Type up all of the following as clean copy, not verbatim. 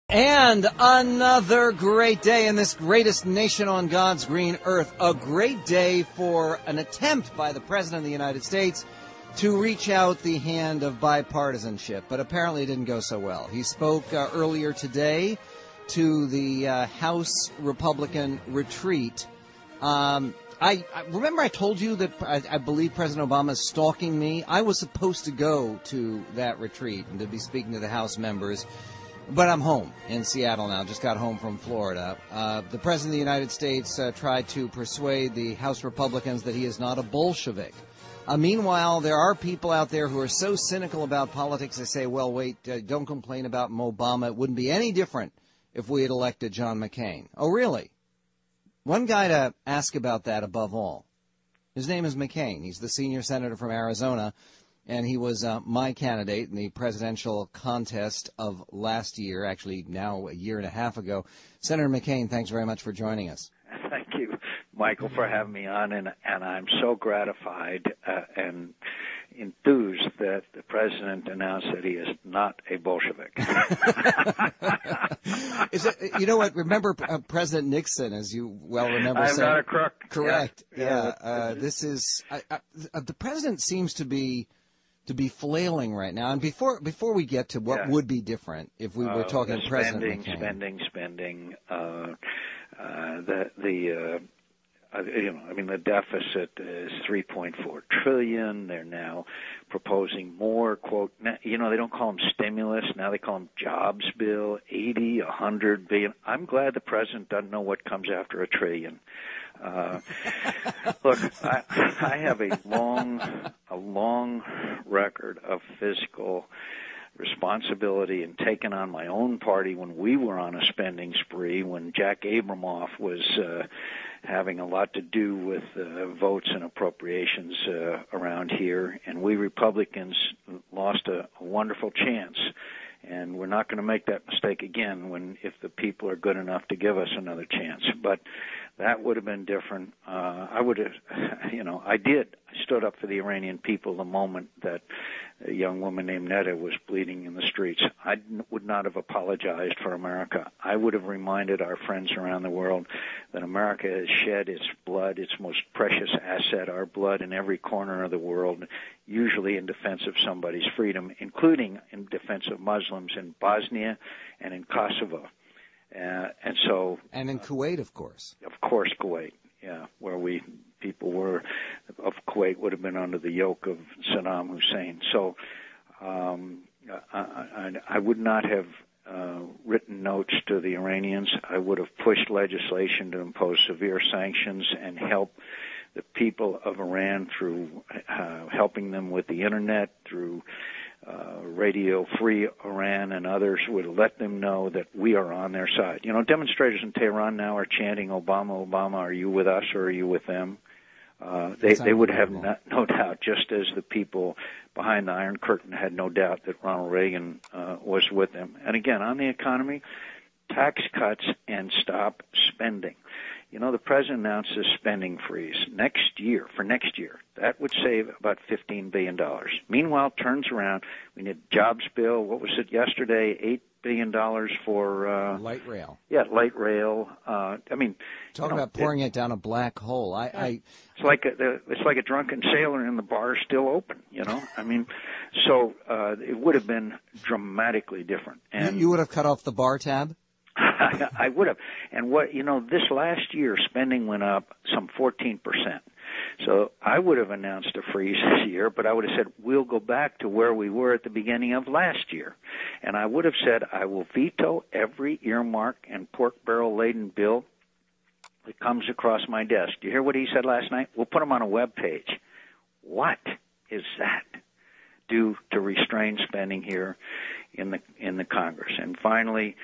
And another great day in this greatest nation on God's green earth. A great day for an attempt by the President of the United States to reach out the hand of bipartisanship, but apparently it didn't go so well. He spoke earlier today to the House Republican retreat. I remember I told you that I believe President Obama is stalking me. I was supposed to go to that retreat and to be speaking to the House members. But I'm home in Seattle now, just got home from Florida. The President of the United States tried to persuade the House Republicans that he is not a Bolshevik. Meanwhile, there are people out there who are so cynical about politics, they say, well, wait, don't complain about Obama. It wouldn't be any different if we had elected John McCAIN. Oh, really? One guy to ask about that above all. His name is McCAIN. He's the senior senator from Arizona. And he was my candidate in the presidential contest of last year, actually now a year and a half ago. Senator McCAIN, thanks very much for joining us. Thank you, Michael, for having me on, and I'm so gratified and enthused that the president announced that he is not a Bolshevik. You know what? Remember President Nixon, as you well remember. I'm not a crook. Correct. Yeah. This is the president seems to be flailing right now. And before we get to what would be different if we were talking President McCain. Spending. The deficit is $3.4 trillion. They're now proposing more, quote, they don't call them stimulus. Now they call them jobs bill, 80, 100 billion. I'm glad the president doesn't know what comes after a trillion. Look, I have a long record of fiscal responsibility and taking on my own party when we were on a spending spree, when Jack Abramoff was having a lot to do with votes and appropriations around here, and we Republicans lost a wonderful chance. And we're not going to make that mistake again if the people are good enough to give us another chance. But that would have been different. I would have, I stood up for the Iranian people the moment that a young woman named Netta was bleeding in the streets. I would not have apologized for America. I would have reminded our friends around the world that America has shed its blood, its most precious asset, our blood, in every corner of the world, usually in defense of somebody's freedom, including in defense of Muslims in Bosnia and in Kosovo. And in Kuwait, of course. Of course, Kuwait, where people of Kuwait would have been under the yoke of Saddam Hussein. So I would not have written notes to the Iranians. I would have pushed legislation to impose severe sanctions and help the people of Iran through helping them with the Internet, through Radio Free Iran and others, would let them know that we are on their side. Demonstrators in Tehran now are chanting, Obama, Obama, are you with us or are you with them? They would have no doubt, just as the people behind the Iron Curtain had no doubt that Ronald Reagan was with them. And again, on the economy, tax cuts and stop spending. The president announced a spending freeze for next year. That would save about $15 billion. Meanwhile, turns around, we need a jobs bill. What was it yesterday? $8 billion for light rail. Yeah, light rail. Talk about pouring it down a black hole. It's like a drunken sailor in the bar still open. So it would have been dramatically different. And you would have cut off the bar tab? I would have. And this last year, spending went up some 14%. So I would have announced a freeze this year, but I would have said, we'll go back to where we were at the beginning of last year. And I would have said, I will veto every earmark and pork barrel-laden bill that comes across my desk. Do you hear what he said last night? We'll put them on a web page. What is that? Do to restrain spending here in the Congress. And finally,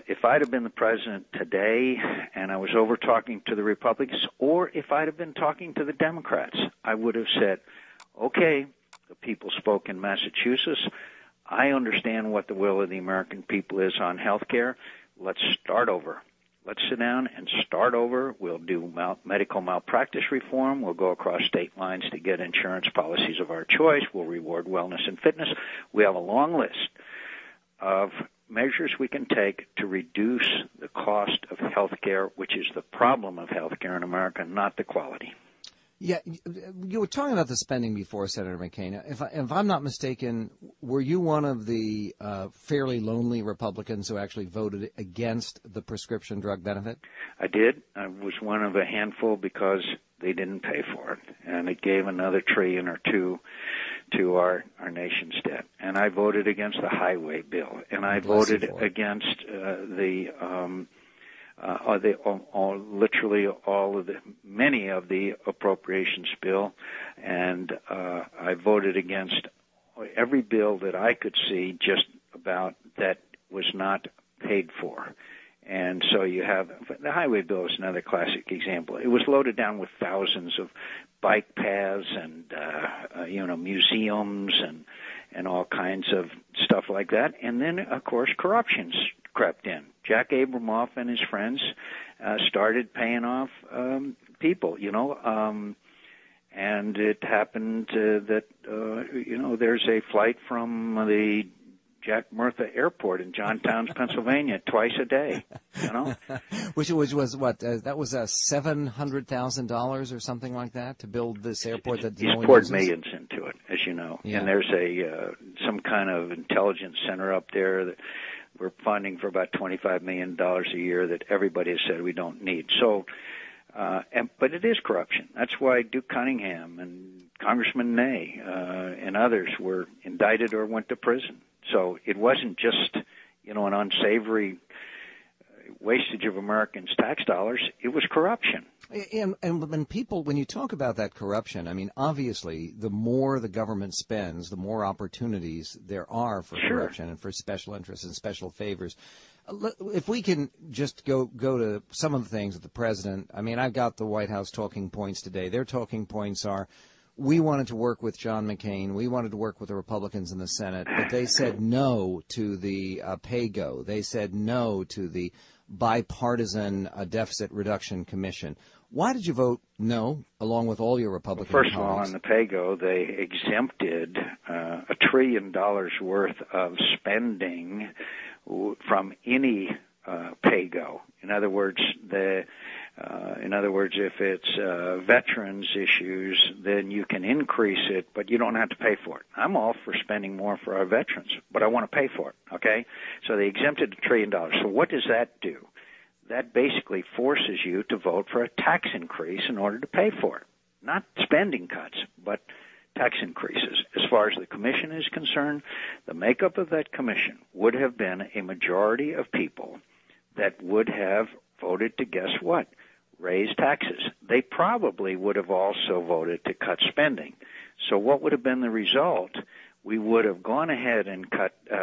if I'd have been the president today and I was over talking to the Republicans, or if I'd have been talking to the Democrats, I would have said, okay, the people spoke in Massachusetts. I understand what the will of the American people is on health care. Let's start over. Let's sit down and start over. We'll do medical malpractice reform. We'll go across state lines to get insurance policies of our choice. We'll reward wellness and fitness. We have a long list of measures we can take to reduce the cost of health care, which is the problem of health care in America, not the quality. Yeah, you were talking about the spending before, Senator McCain. If I'm not mistaken, were you one of the fairly lonely Republicans who actually voted against the prescription drug benefit? I did. I was one of a handful because they didn't pay for it, and it gave another $1 trillion or $2 trillion to our nation's debt. And I voted against the highway bill, and I voted against many of the appropriations bill, and I voted against every bill that I could see just about that was not paid for. And so you have the highway bill is another classic example. It was loaded down with thousands of bike paths and museums and all kinds of stuff like that. And then, of course, corruption crept in. Jack Abramoff and his friends started paying off people, and it happened that there's a flight from the Jack Murtha Airport in Johnstown, Pennsylvania, twice a day. Which was what? That was $700,000 or something like that to build this airport that no one poured uses? millions into it, as you know. Yeah. And there's some kind of intelligence center up there that we're funding for about $25 million a year that everybody has said we don't need. So, but it is corruption. That's why Duke Cunningham and Congressman Ney and others were indicted or went to prison. So it wasn't just, an unsavory wastage of Americans' tax dollars. It was corruption. And when you talk about that corruption, I mean, obviously, the more the government spends, the more opportunities there are for corruption and for special interests and special favors. If we can just go to some of the things that the president, I mean, I've got the White House talking points today. Their talking points are, we wanted to work with John McCain. We wanted to work with the Republicans in the Senate, but they said no to the PayGo. They said no to the bipartisan deficit reduction commission. Why did you vote no, along with all your Republican colleagues? First of all, on the PayGo, they exempted $1 trillion worth of spending from any PayGo. In other words, if it's veterans issues, then you can increase it, but you don't have to pay for it. I'm all for spending more for our veterans, but I want to pay for it, okay? So they exempted $1 trillion. So what does that do? That basically forces you to vote for a tax increase in order to pay for it. Not spending cuts, but tax increases. As far as the commission is concerned, the makeup of that commission would have been a majority of people that would have voted to, guess what, raise taxes. They probably would have also voted to cut spending. So what would have been the result? We would have gone ahead and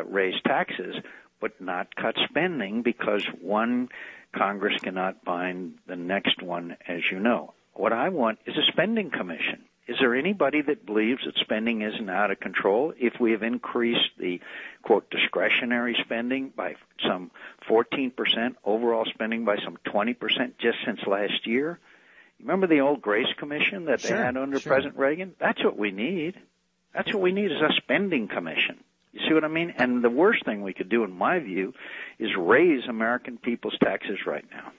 raised taxes, but not cut spending, because one Congress cannot bind the next one, as you know. What I want is a spending commission. Is there anybody that believes that spending isn't out of control? If we have increased the, quote, discretionary spending by some 14%, overall spending by some 20% just since last year? Remember the old Grace Commission that they had under President Reagan? That's what we need. That's what we need is a spending commission. You see what I mean? And the worst thing we could do, in my view, is raise American people's taxes right now.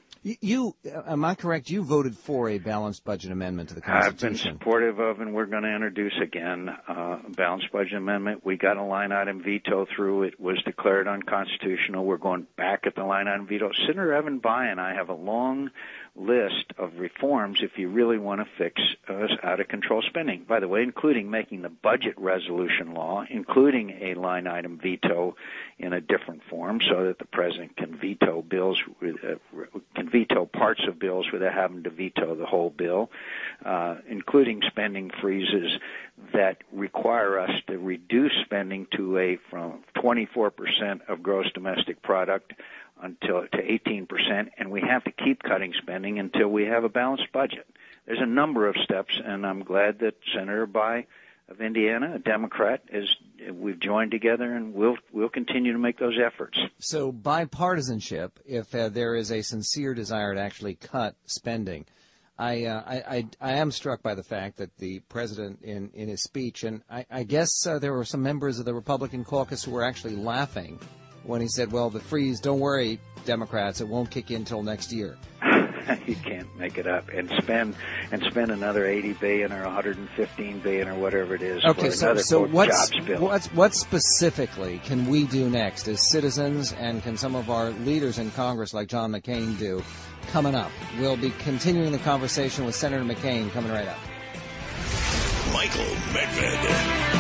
Am I correct? You voted for a balanced budget amendment to the Constitution. I've been supportive of, and we're going to introduce again a balanced budget amendment. We got a line item veto through. It was declared unconstitutional. We're going back at the line item veto. Senator Evan Bayh and I have a long list of reforms if you really want to fix out-of-control spending. By the way, including making the budget resolution law, including a line item veto in a different form so that the president can veto bills, can veto parts of bills without having to veto the whole bill, including spending freezes that require us to reduce spending from 24% of gross domestic product to 18%, and we have to keep cutting spending until we have a balanced budget. There's a number of steps, and I'm glad that Senator Bayh of Indiana, a Democrat, we've joined together, and we'll continue to make those efforts. So bipartisanship, if there is a sincere desire to actually cut spending, I am struck by the fact that the president in his speech, and I guess there were some members of the Republican caucus who were actually laughing when he said, well, the freeze, don't worry, Democrats, it won't kick in until next year. You can't make it up and spend another $80 billion or $115 billion or whatever it is. Okay, for another so jobs bill. what specifically can we do next as citizens, and can some of our leaders in Congress like John McCAIN do coming up? We'll be continuing the conversation with Senator McCAIN coming right up. Michael Medved.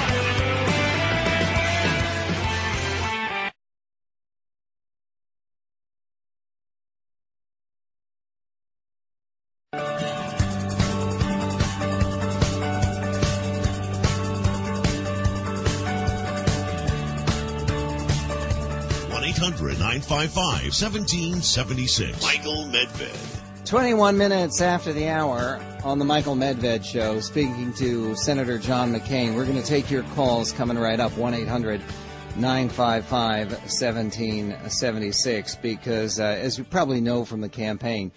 1-800-955-1776. Michael Medved. 21 minutes after the hour on the Michael Medved Show, speaking to Senator John McCAIN. We're going to take your calls coming right up, 1-800-955-1776, because as you probably know from the campaign,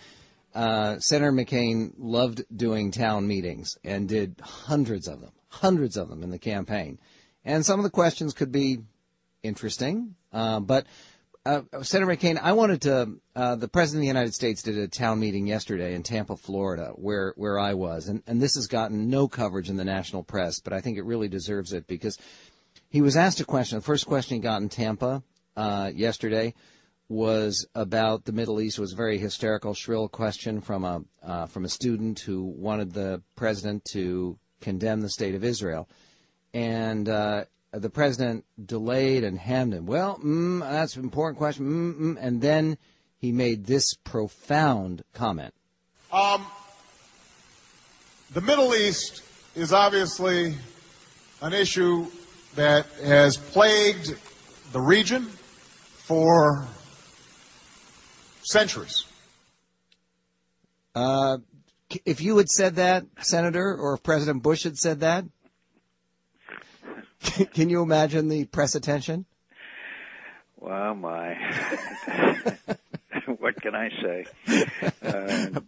Senator McCAIN loved doing town meetings and did hundreds of them in the campaign. And some of the questions could be interesting, but Senator McCAIN, I wanted to, the President of the United States did a town meeting yesterday in Tampa, Florida, where I was, and this has gotten no coverage in the national press, but I think it really deserves it, because he was asked a question. The first question he got in Tampa yesterday was about the Middle East. It was a very hysterical, shrill question from a student who wanted the president to condemn the state of Israel, and the president delayed and hemmed him. Well, that's an important question. And then he made this profound comment. The Middle East is obviously an issue that has plagued the region for centuries. If you had said that, Senator, or if President Bush had said that, can you imagine the press attention? Well, my. What can I say?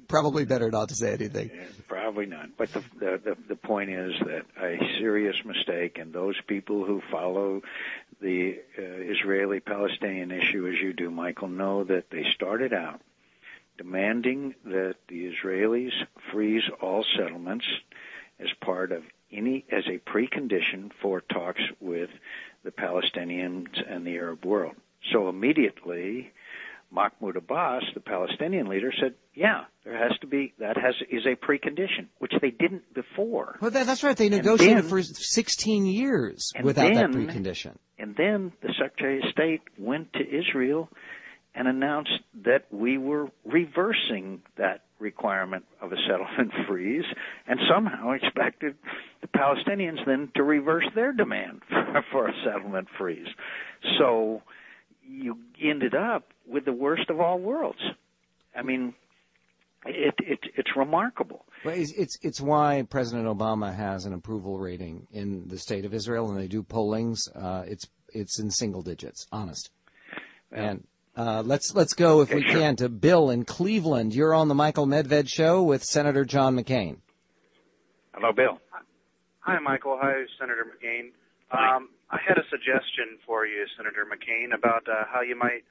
Probably better not to say anything. Probably not. But the point is that a serious mistake, and those people who follow the Israeli-Palestinian issue as you do, Michael, know that they started out demanding that the Israelis freeze all settlements as part of as a precondition for talks with the Palestinians and the Arab world. So immediately, Mahmoud Abbas, the Palestinian leader, said, "Yeah, is a precondition," which they didn't before. Well, that's right. They negotiated for 16 years without that precondition. And then the Secretary of State went to Israel and announced that we were reversing that requirement of a settlement freeze, and somehow expected the Palestinians then to reverse their demand for a settlement freeze. So you ended up with the worst of all worlds. I mean, it's remarkable. Well, it's why President Obama has an approval rating in the state of Israel, and they do pollings. It's in single digits, honest. And let's go, if we can, to Bill in Cleveland. You're on the Michael Medved Show with Senator John McCAIN. Hello, Bill. Hi, Michael. Hi, Senator McCain. I had a suggestion for you, Senator McCain, about how you might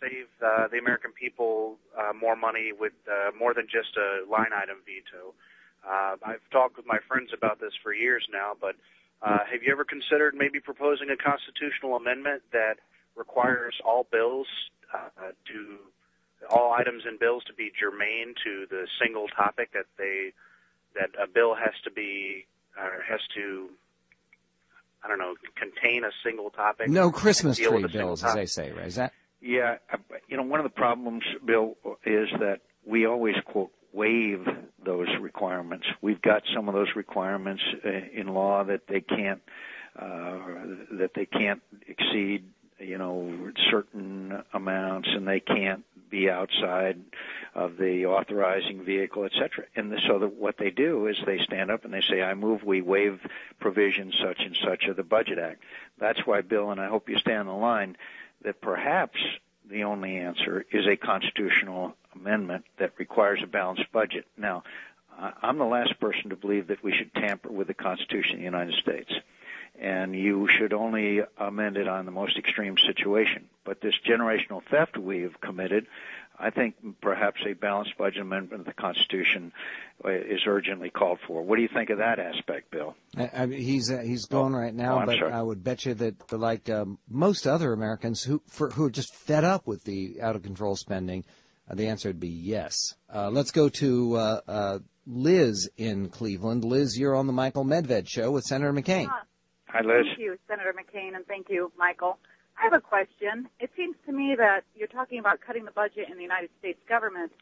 save the American people more money with more than just a line item veto. I've talked with my friends about this for years now, but have you ever considered maybe proposing a constitutional amendment that requires all bills all items in bills to be germane to the single topic that a bill has to contain a single topic. No Christmas tree bills, as they say, right? Is that? Yeah, one of the problems, Bill, is that we always, quote, waive those requirements. We've got some of those requirements in law that they can't exceed, certain amounts, and they can't be outside of the authorizing vehicle, et cetera. And so what they do is they stand up and they say, I move we waive provisions such and such of the Budget Act. That's why, Bill, and I hope you stay on the line, that perhaps the only answer is a constitutional amendment that requires a balanced budget. Now, I'm the last person to believe that we should tamper with the Constitution of the United States. and you should only amend it on the most extreme situation. But this generational theft we have committed, I think perhaps a balanced budget amendment of the Constitution is urgently called for. What do you think of that aspect, Bill? He's gone right now, but sorry. I would bet you that, like most other Americans who are just fed up with the out-of-control spending, the answer would be yes. Let's go to Liz in Cleveland. Liz, you're on the Michael Medved Show with Senator McCAIN. Hi, Liz. Thank you, Senator McCAIN, and thank you, Michael. I have a question. It seems to me that you're talking about cutting the budget in the United States government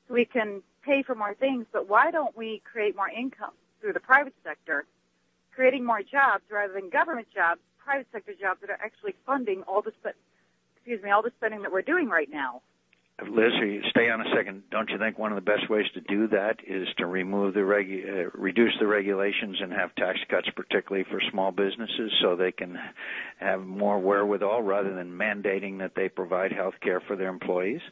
so we can pay for more things, but why don't we create more income through the private sector, creating more jobs rather than government jobs, private sector jobs that are actually funding all the spending that we're doing right now? Liz, stay on a second. Don't you think one of the best ways to do that is to reduce the regulations and have tax cuts, particularly for small businesses, so they can have more wherewithal rather than mandating that they provide health care for their employees?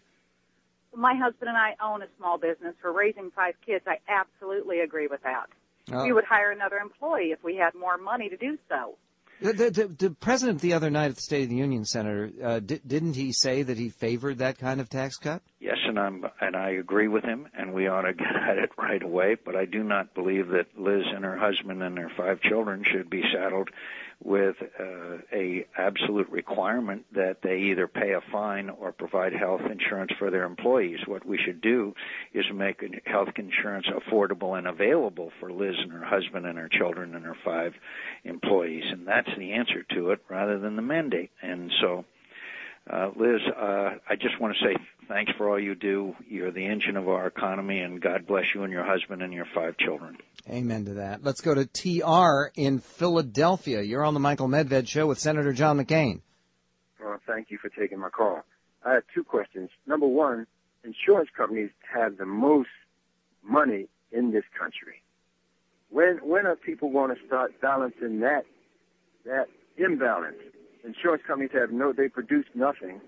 My husband and I own a small business. We're raising 5 kids. I absolutely agree with that. Oh. We would hire another employee if we had more money to do so. The president the other night at the State of the Union, Senator, didn't he say that he favored that kind of tax cut? Yes, and I agree with him, and we ought to get at it right away. But I do not believe that Liz and her husband and their 5 children should be saddled with a absolute requirement that they either pay a fine or provide health insurance for their employees. What we should do is make health insurance affordable and available for Liz and her husband and her children and her 5 employees, and that's the answer to it rather than the mandate. And so, Liz, I just want to say thanks for all you do. You're the engine of our economy, and God bless you and your husband and your 5 children. Amen to that. Let's go to TR in Philadelphia. You're on the Michael Medved Show with Senator John McCAIN. Thank you for taking my call. I have 2 questions. Number one, insurance companies have the most money in this country. When are people going to start balancing that imbalance? Insurance companies they produce nothing.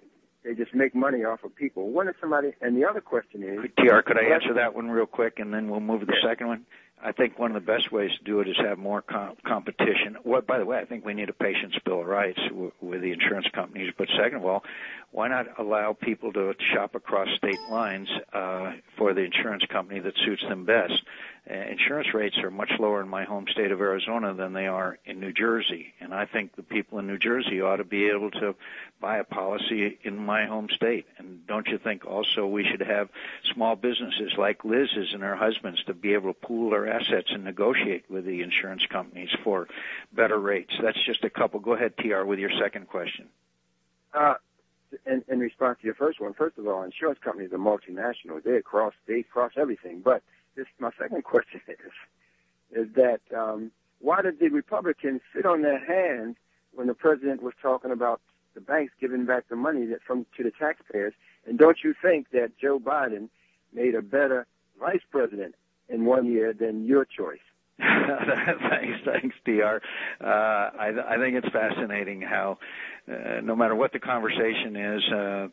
They just make money off of people. When is somebody, and the other question is... TR, could I answer that one real quick, and then we'll move to the second one? I think one of the best ways to do it is have more competition. By the way, I think we need a patient's bill of rights with the insurance companies. But second of all, why not allow people to shop across state lines for the insurance company that suits them best? Insurance rates are much lower in my home state of Arizona than they are in New Jersey, and I think the people in New Jersey ought to be able to buy a policy in my home state. And don't you think also we should have small businesses like Liz's and her husband's to be able to pool their assets and negotiate with the insurance companies for better rates? That's just a couple. Go ahead, TR, with your second question. In response to your first one, first of all, insurance companies are multinational. They cross everything. But my second question is that why did the Republicans sit on their hands when the president was talking about the banks giving back the money to the taxpayers? And don't you think that Joe Biden made a better vice president in 1 year than your choice? Thanks, DR. I think it's fascinating how, no matter what the conversation is,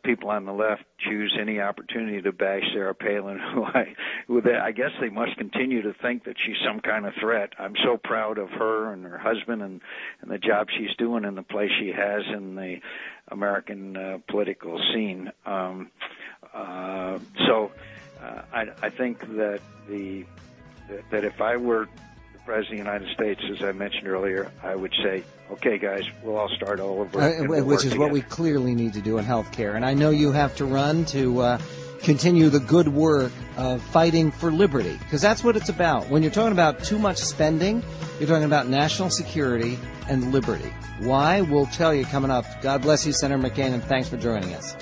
people on the left choose any opportunity to bash Sarah Palin, who I guess they must continue to think that she's some kind of threat. I'm so proud of her and her husband and the job she's doing and the place she has in the American political scene. I think that that if I were President of the United States, as I mentioned earlier, I would say, okay, guys, we'll all start all over. Which is what we clearly need to do in health care. And I know you have to run to continue the good work of fighting for liberty, because that's what it's about. When you're talking about too much spending, you're talking about national security and liberty. Why? We'll tell you coming up. God bless you, Senator McCAIN, and thanks for joining us.